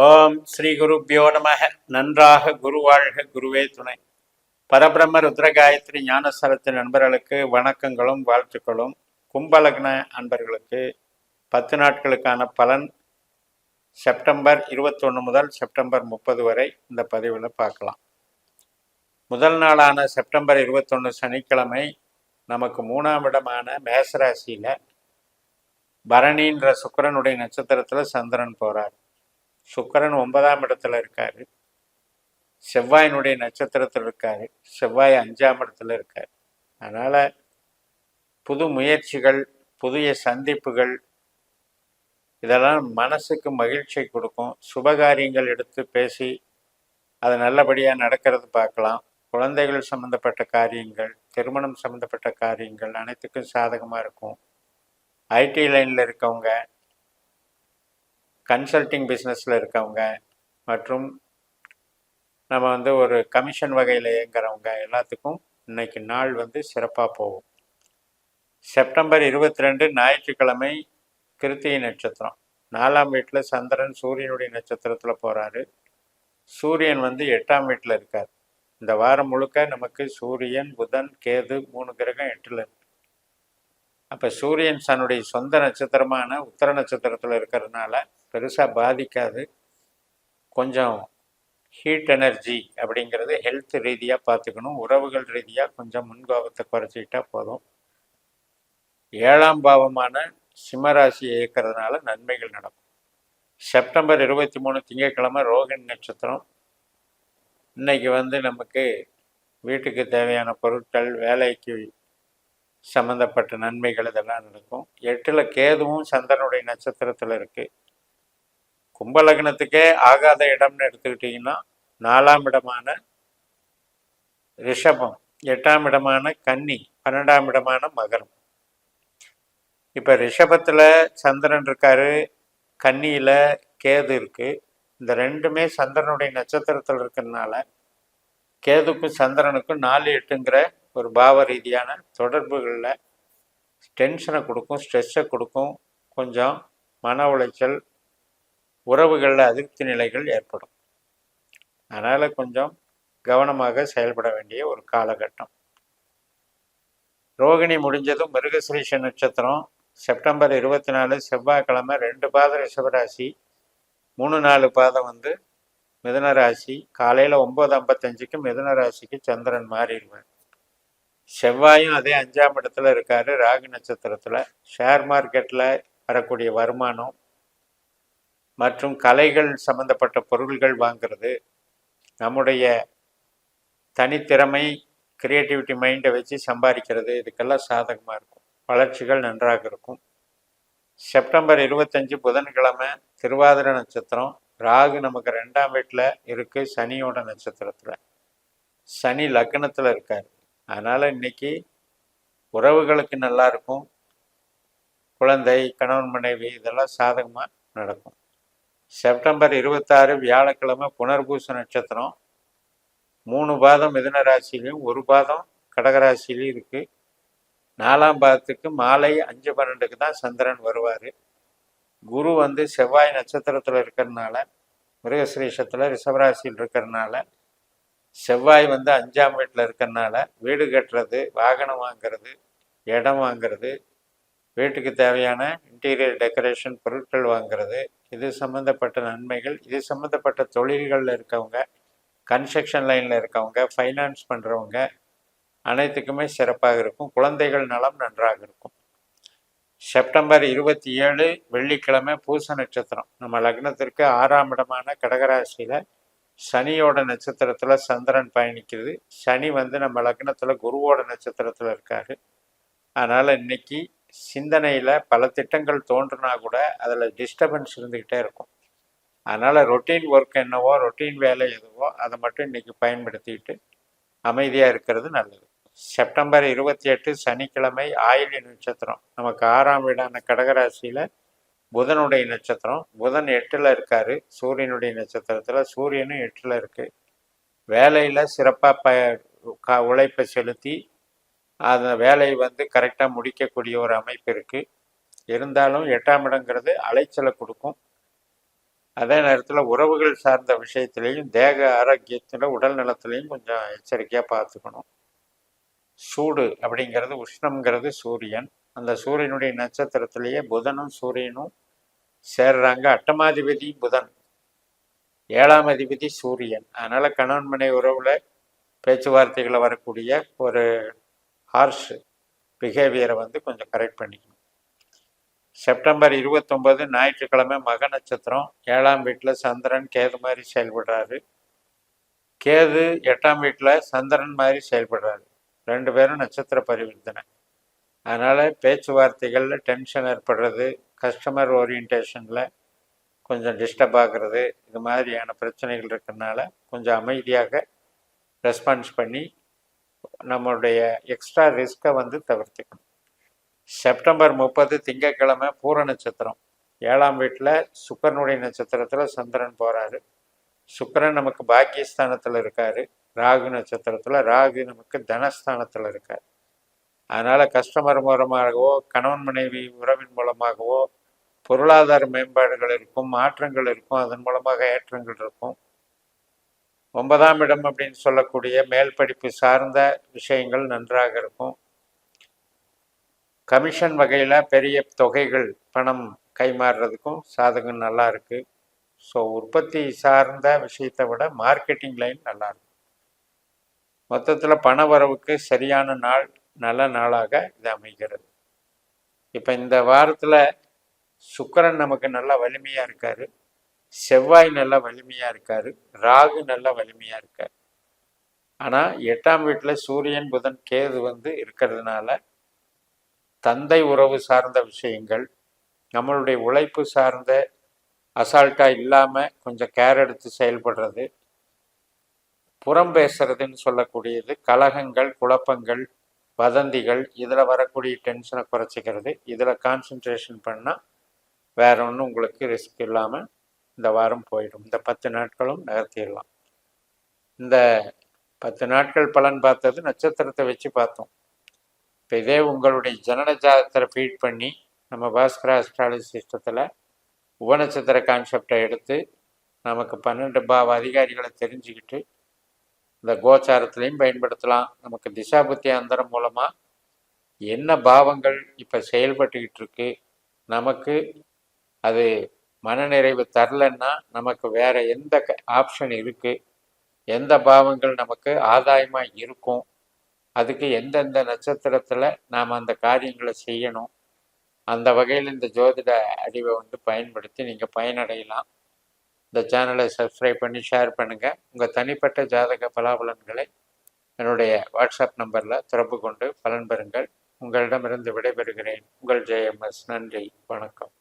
ஓம் ஸ்ரீ குருப்பியோ நமக. நன்றாக குருவாழ்க, குருவே துணை. பரபிரம்ம ருத்ர காயத்ரி ஞானசரத்து நண்பர்களுக்கு வணக்கங்களும் வாழ்த்துக்களும். கும்பலக்ன அன்பர்களுக்கு 10 நாட்களுக்கான பலன் செப்டம்பர் 21 முதல் செப்டம்பர் 30 வரை இந்த பதிவில் பார்க்கலாம். முதல் நாளான செப்டம்பர் 21 சனிக்கிழமை நமக்கு 3ஆம் இடமான மேசராசியில் பரணின்ற சுக்கிரனுடைய நட்சத்திரத்தில் சந்திரன் போகிறார். சுக்கிரன் 9ஆம் இடத்துல இருக்காரு. செவ்வாயினுடைய நட்சத்திரத்தில் இருக்காரு. செவ்வாய் 5ஆம் இடத்துல இருக்காரு. அதனால புது முயற்சிகள், புதிய சந்திப்புகள், இதெல்லாம் மனசுக்கு மகிழ்ச்சியை கொடுக்கும். சுபகாரியங்கள் எடுத்து பேசி அது நல்லபடியாக நடக்கிறது பார்க்கலாம். குழந்தைகள் சம்மந்தப்பட்ட காரியங்கள், திருமணம் சம்மந்தப்பட்ட காரியங்கள் அனைத்துக்கும் சாதகமாக இருக்கும். ஐடி லைனில் இருக்கவங்க, கன்சல்டிங் பிஸ்னஸில் இருக்கவங்க, மற்றும் நம்ம ஒரு கமிஷன் வகையில் இயங்குறவங்க எல்லாத்துக்கும் இன்னைக்கு நாள் சிறப்பாக போகும். செப்டம்பர் 22 ஞாயிற்றுக்கிழமை கிருத்திகை நட்சத்திரம். 4ஆம் வீட்டில் சந்திரன் சூரியனுடைய நட்சத்திரத்தில் போகிறாரு. சூரியன் 8ஆம் வீட்டில் இருக்கார். இந்த வாரம் முழுக்க நமக்கு சூரியன், புதன், கேது 3 கிரகம் 8ல் இருக்கு. அப்போ சூரியன் தன்னுடைய சொந்த நட்சத்திரமான உத்தர நட்சத்திரத்தில் இருக்கிறதுனால பெருசாக பாதிக்காது. கொஞ்சம் ஹீட் எனர்ஜி அப்படிங்கிறது ஹெல்த் ரீதியாக பார்த்துக்கணும். உறவுகள் ரீதியாக கொஞ்சம் முன்கோபத்தை குறைச்சிக்கிட்டா போதும். 7ஆம் பாவமான சிம்மராசியை இயக்கிறதுனால நன்மைகள் நடக்கும். செப்டம்பர் 23 திங்கட்கிழமை ரோகிணி நட்சத்திரம். இன்னைக்கு நமக்கு வீட்டுக்கு தேவையான பொருட்கள், வேலைக்கு சம்மந்தப்பட்ட நன்மைகள் இதெல்லாம் நடக்கும். 8ல் கேதுவும் சந்திரனுடைய நட்சத்திரத்தில் இருக்குது. கும்பலக்னத்துக்கே ஆகாத இடம்னு எடுத்துக்கிட்டிங்கன்னா 4ஆம் இடமான ரிஷபம், 8ஆம் இடமான கன்னி, 12ஆம் இடமான மகரம். இப்போ ரிஷபத்தில் சந்திரன் இருக்காரு, கன்னியில் கேது இருக்குது. இந்த ரெண்டுமே சந்திரனுடைய நட்சத்திரத்தில் இருக்கிறதுனால கேதுக்கும் சந்திரனுக்கும் 4-8ங்கிற ஒரு பாவ ரீதியான தொடர்புகளில் டென்ஷனை கொடுக்கும், ஸ்ட்ரெஸ்ஸை கொடுக்கும். கொஞ்சம் மன உளைச்சல், உறவுகளில் அதிருப்தி நிலைகள் ஏற்படும். அதனால் கொஞ்சம் கவனமாக செயல்பட வேண்டிய ஒரு காலகட்டம். ரோகிணி முடிஞ்சதும் மிருகசிரீஷ நட்சத்திரம். செப்டம்பர் 24 செவ்வாய்க்கிழமை 2 பாதம் ரிஷபராசி, 3-4 பாதம் மிதுன ராசி. காலையில் 9:55க்கு மிதுன ராசிக்கு சந்திரன் மாறிடுவார். செவ்வாயும் அதே 5ஆம் இடத்துல இருக்காரு, ராகு நட்சத்திரத்தில். ஷேர் மார்க்கெட்டில் வரக்கூடிய வருமானம் மற்றும் கலைகள் சம்பந்தப்பட்ட பொருள்கள் வாங்கிறது, நம்முடைய தனித்திறமை, கிரியேட்டிவிட்டி மைண்டை வச்சு சம்பாதிக்கிறது, இதுக்கெல்லாம் சாதகமாக இருக்கும். வளர்ச்சிகள் நன்றாக இருக்கும். செப்டம்பர் 25 புதன்கிழமை திருவாதிரை நட்சத்திரம். ராகு நமக்கு 2ஆம் வீட்டில் இருக்குது, சனியோட நட்சத்திரத்தில். சனி லக்னத்தில் இருக்கார். அதனால் இன்னைக்கு உறவுகளுக்கு நல்லா இருக்கும். குழந்தை, கணவன் மனைவி இதெல்லாம் சாதகமாக நடக்கும். செப்டம்பர் 26 வியாழக்கிழமை புனர்பூச நட்சத்திரம். 3 பாதம் மிதுன ராசிலையும் 1 பாதம் கடகராசிலையும் இருக்குது. 4ஆம் பாதத்துக்கு மாலை 5:12க்கு தான் சந்திரன் வருவார். குரு செவ்வாய் நட்சத்திரத்தில் இருக்கிறதுனால, மிருகசிரீஷத்தில் ரிஷபராசியில் இருக்கிறதுனால, செவ்வாய் 5ஆம் வீட்டில் இருக்கிறதுனால வீடு கட்டுறது, வாகனம் வாங்கிறது, இடம் வாங்கிறது, வீட்டுக்கு தேவையான இன்டீரியர் டெக்கரேஷன் பொருட்கள் வாங்கிறது, இது சம்மந்தப்பட்ட நன்மைகள். இது சம்மந்தப்பட்ட தொழில்களில் இருக்கவங்க, கன்ஸ்ட்ரக்ஷன் லைனில் இருக்கவங்க, ஃபைனான்ஸ் பண்ணுறவங்க அனைத்துக்குமே சிறப்பாக இருக்கும். குழந்தைகள் நலம் நன்றாக இருக்கும். செப்டம்பர் 27 வெள்ளிக்கிழமை பூச நட்சத்திரம். நம்ம லக்னத்திற்கு 6ஆம் இடமான கடகராசியில் சனியோட நட்சத்திரத்தில் சந்திரன் பயணிக்கிறது. சனி நம்ம லக்னத்தில் குருவோட நட்சத்திரத்தில் இருக்காரு. அதனால் இன்னைக்கு சிந்தனையில் பல திட்டங்கள் தோன்றுனா கூட அதில் டிஸ்டர்பன்ஸ் இருந்துக்கிட்டே இருக்கும். அதனால் ரொட்டீன் ஒர்க் என்னவோ, ரொட்டீன் வேலை எதுவோ அதை மட்டும் இன்னைக்கு பயன்படுத்திக்கிட்டு அமைதியாக இருக்கிறது நல்லது. செப்டம்பர் 28 சனிக்கிழமை ஆயில்ய நட்சத்திரம். நமக்கு 6ஆம் வீடான கடகராசியில் புதனுடைய நட்சத்திரம். புதன் 8ல் இருக்காரு, சூரியனுடைய நட்சத்திரத்தில். சூரியனும் 8ல் இருக்குது. வேலையில் சிறப்பாக உழைப்பை செலுத்தி அந்த வேலையை கரெக்டாக முடிக்கக்கூடிய ஒரு அமைப்பு இருக்குது. இருந்தாலும் 8ஆம் இடங்கிறது அலைச்சலை கொடுக்கும். அதே நேரத்தில் உறவுகள் சார்ந்த விஷயத்திலையும் தேக ஆரோக்கியத்தில் உடல் நலத்திலையும் கொஞ்சம் எச்சரிக்கையாக பார்த்துக்கணும். சூடு அப்படிங்கிறது உஷ்ணம்ங்கிறது சூரியன். அந்த சூரியனுடைய நட்சத்திரத்திலேயே புதனும் சூரியனும் சேர்றாங்க. அட்டமாதிபதி புதன், 7ஆம் அதிபதி சூரியன். அதனால் கணவன் மனை உறவில் பேச்சுவார்த்தைகளை வரக்கூடிய ஒரு ஹார்ஷ் பிஹேவியரை கொஞ்சம் கரெக்ட் பண்ணிக்கணும். செப்டம்பர் 29 ஞாயிற்றுக்கிழமை மக நட்சத்திரம், 7ஆம் வீட்டில் சந்திரன் கேது மாதிரி செயல்படுறாரு. கேது 8ஆம் வீட்டில் சந்திரன் மாதிரி செயல்படுறாரு. 2 பேரும் நட்சத்திர பரிவர்த்தனை. அதனால் பேச்சுவார்த்தைகளில் டென்ஷன் ஏற்படுறது, கஸ்டமர் ஓரியன்டேஷனில் கொஞ்சம் டிஸ்டர்ப் ஆகிறது, இது மாதிரியான பிரச்சனைகள் இருக்கிறதுனால கொஞ்சம் அமைதியாக ரெஸ்பான்ஸ் பண்ணி நம்மளுடைய எக்ஸ்ட்ரா ரிஸ்க்கை தவிர்த்துக்கணும். செப்டம்பர் 30 திங்கட்கிழமை பூர நட்சத்திரம், 7ஆம் வீட்டில் சுக்கிரனுடைய நட்சத்திரத்தில் சந்திரன் போகிறாரு. சுக்கிரன் நமக்கு பாக்கியஸ்தானத்தில் இருக்கார். ராகு நட்சத்திரத்தில், ராகு நமக்கு தனஸ்தானத்தில் இருக்கார். அதனால் கஸ்டமர் மூலமாகவோ கணவன் மனைவி உறவின் மூலமாகவோ பொருளாதார மேம்பாடுகள் இருக்கும், மாற்றங்கள் இருக்கும், அதன் மூலமாக ஏற்றங்கள் இருக்கும். 9ஆம் இடம் அப்படின்னு சொல்லக்கூடிய மேல் படிப்பு சார்ந்த விஷயங்கள் நன்றாக இருக்கும். கமிஷன் வகையில் பெரிய தொகைகள் பணம் கைமாறுறதுக்கும் சாதகம் நல்லா இருக்குது. ஸோ உற்பத்தி சார்ந்த விஷயத்தை விட மார்க்கெட்டிங் லைன் நல்லாயிருக்கும். மொத்தத்தில் பண வரவுக்கு சரியான நாள், நல்ல நாளாக இது அமைகிறது. இப்போ இந்த வாரத்தில் சுக்கிரன் நமக்கு நல்லா வலிமையாக இருக்கார், செவ்வாய் நல்லா வலிமையாக இருக்கார், ராகு நல்லா வலிமையாக இருக்கார். ஆனால் 8ஆம் வீட்டில் சூரியன் புதன் கேது இருக்கிறதுனால தந்தை உறவு சார்ந்த விஷயங்கள், நம்மளுடைய உழைப்பு சார்ந்த அசால்ட்டாக இல்லாமல் கொஞ்சம் கேர் எடுத்து செயல்படுறது, புறம் பேசுறதுன்னு சொல்லக்கூடியது, கலகங்கள், குழப்பங்கள், வதந்திகள், இதில் வரக்கூடிய டென்ஷனை குறைச்சிக்கிறது. இதில் கான்சன்ட்ரேஷன் பண்ணால் வேற ஒன்றும் உங்களுக்கு ரிஸ்க் இல்லாமல் இந்த வாரம் போயிடும். இந்த 10 நாட்களும் நகர்த்திடலாம். இந்த 10 நாட்கள் பலன் பார்த்தது நட்சத்திரத்தை வச்சு பார்த்தோம். இப்போ இதே உங்களுடைய ஜனன ஜாதகத்தை ஃபீட் பண்ணி நம்ம பாஸ்கரா அஸ்ட்ராலஜி சிஸ்டத்தில் உபநட்சத்திர கான்செப்டை எடுத்து நமக்கு 12 பாவ அதிகாரிகளை தெரிஞ்சுக்கிட்டு இந்த கோச்சாரத்திலையும் பயன்படுத்தலாம். நமக்கு திசாபுத்தி அந்தரம் மூலமாக என்ன பாவங்கள் இப்போ செயல்பட்டுக்கிட்டு இருக்கு, நமக்கு அது மனநிறைவு தரலன்னா நமக்கு வேற எந்த ஆப்ஷன் இருக்குது, எந்த பாவங்கள் நமக்கு ஆதாயமாக இருக்கும், அதுக்கு எந்தெந்த நட்சத்திரத்தில் நாம் அந்த காரியங்களை செய்யணும், அந்த வகையில் இந்த ஜோதிட அறிவை பயன்படுத்தி நீங்கள் பயனடையலாம். இந்த சேனலை சப்ஸ்கிரைப் பண்ணி ஷேர் பண்ணுங்கள். உங்கள் தனிப்பட்ட ஜாதக பலாபலன்களை என்னுடைய வாட்ஸ்அப் நம்பரில் தொடர்பு கொண்டு பலன் பெறுங்கள். உங்களிடமிருந்து விடைபெறுகிறேன். உங்கள் JMS. நன்றி, வணக்கம்.